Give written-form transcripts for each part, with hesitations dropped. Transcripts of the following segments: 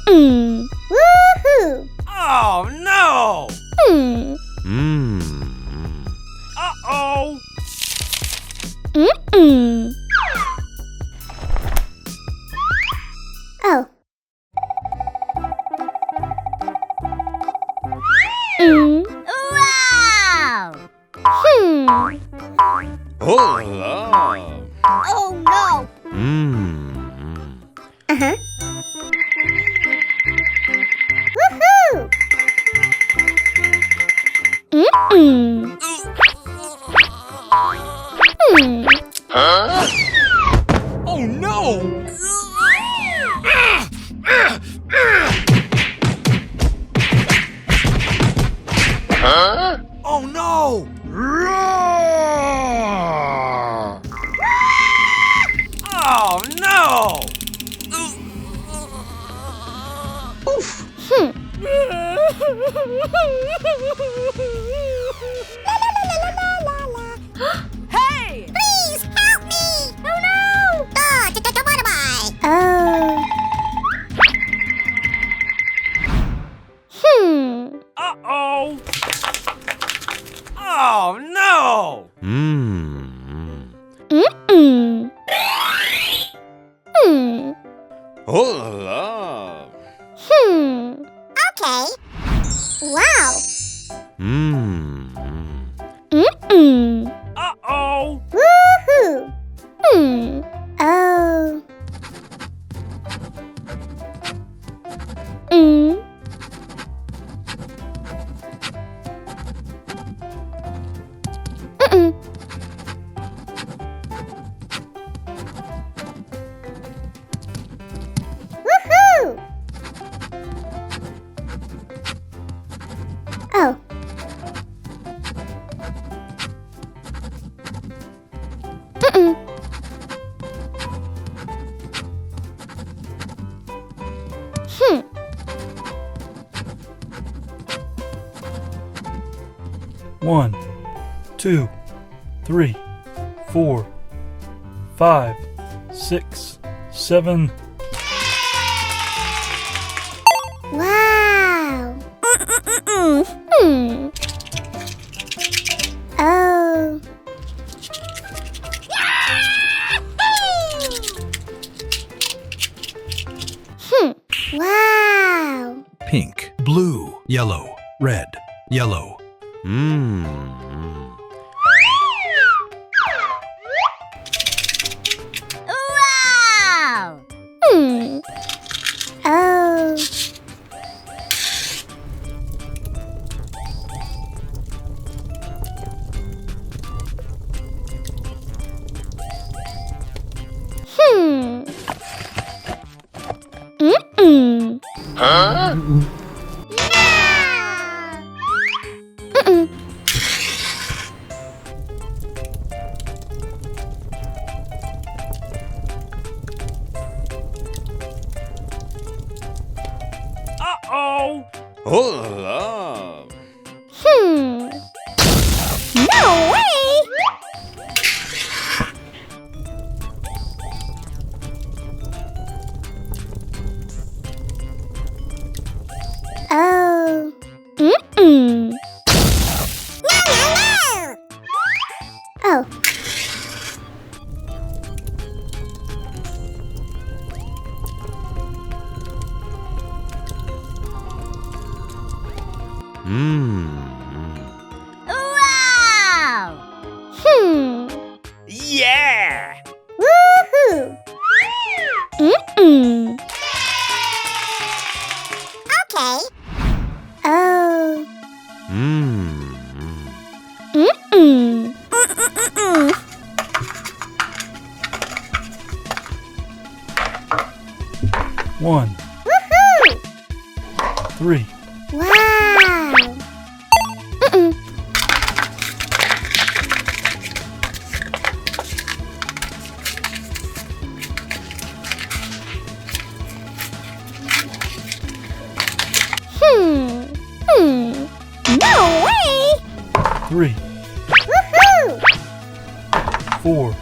Woohoo! Oh no! Uh-oh! Oh. Wow! Oh la! Oh no! Uh-huh. Woohoo! Huh? Oh no! Huh? Oh no! Oh no! Oof! Hey! Please help me! Oh no! Oh. Uh-oh! Oh no! Oh la! Okay. Wow. Uh-oh! Woohoo! Oh. Woohoo! Oh. One, 2, 3, 4, 5, 6, 7. Wow. Oh. Wow. Pink, blue, yellow, red, yellow. Wow. Oh. Huh? Uh-oh! Oh la! No way! Oh. No, no, no! Oh. Wow! Yeah! Woohoo! Okay. Oh. One, Woohoo! 3, Wow! No way! 3, Woohoo! 4, 5,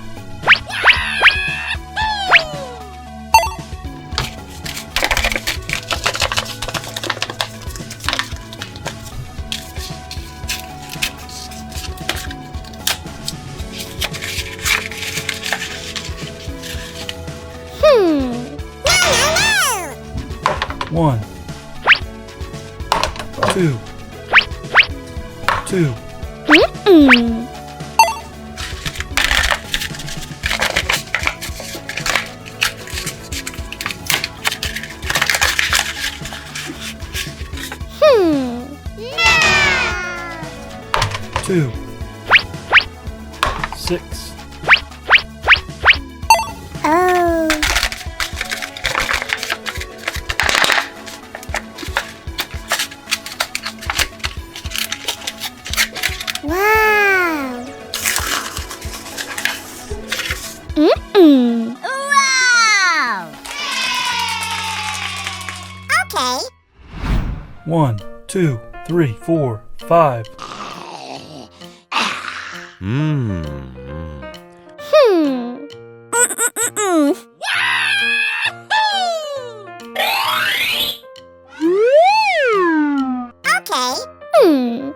1, 2, 2, Mm-mm. 2, 6, Oh. Wow. Mm-mm. Wow. Okay. 1, 2, 3, 4, 5, Hmm. Mm-mm-mm-mm. Okay. Hmm.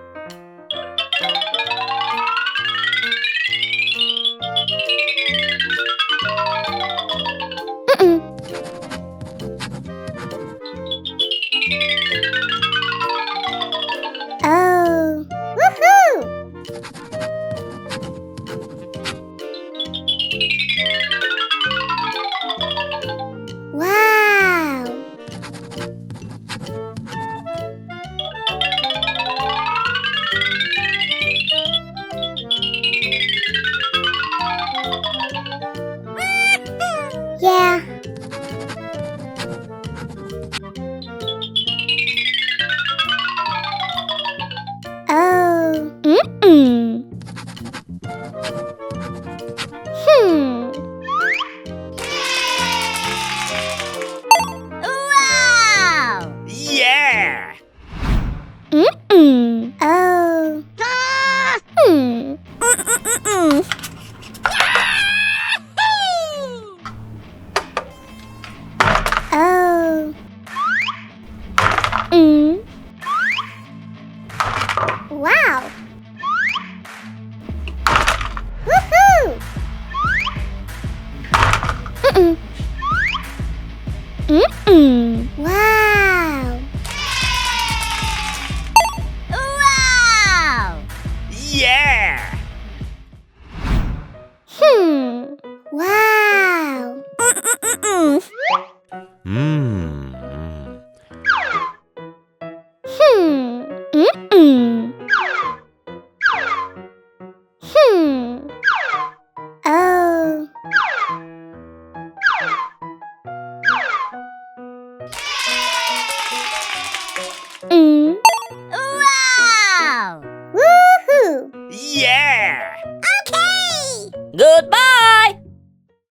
Mm-mm. Oh. Woohoo! Wow. Yeah. Oh. Mm-mm. Wow. Yeah. Mm-mm. Oh. Mm-mm-mm-mm. Oh. Mm. Wow. Woohoo! Mm-mm. Mm-mm. Wow. Wow. Yeah. Wow. Mm-mm-mm-mm. Hmm. Mm-mm. Oh. Wow. Woohoo. Yeah. Okay. Goodbye.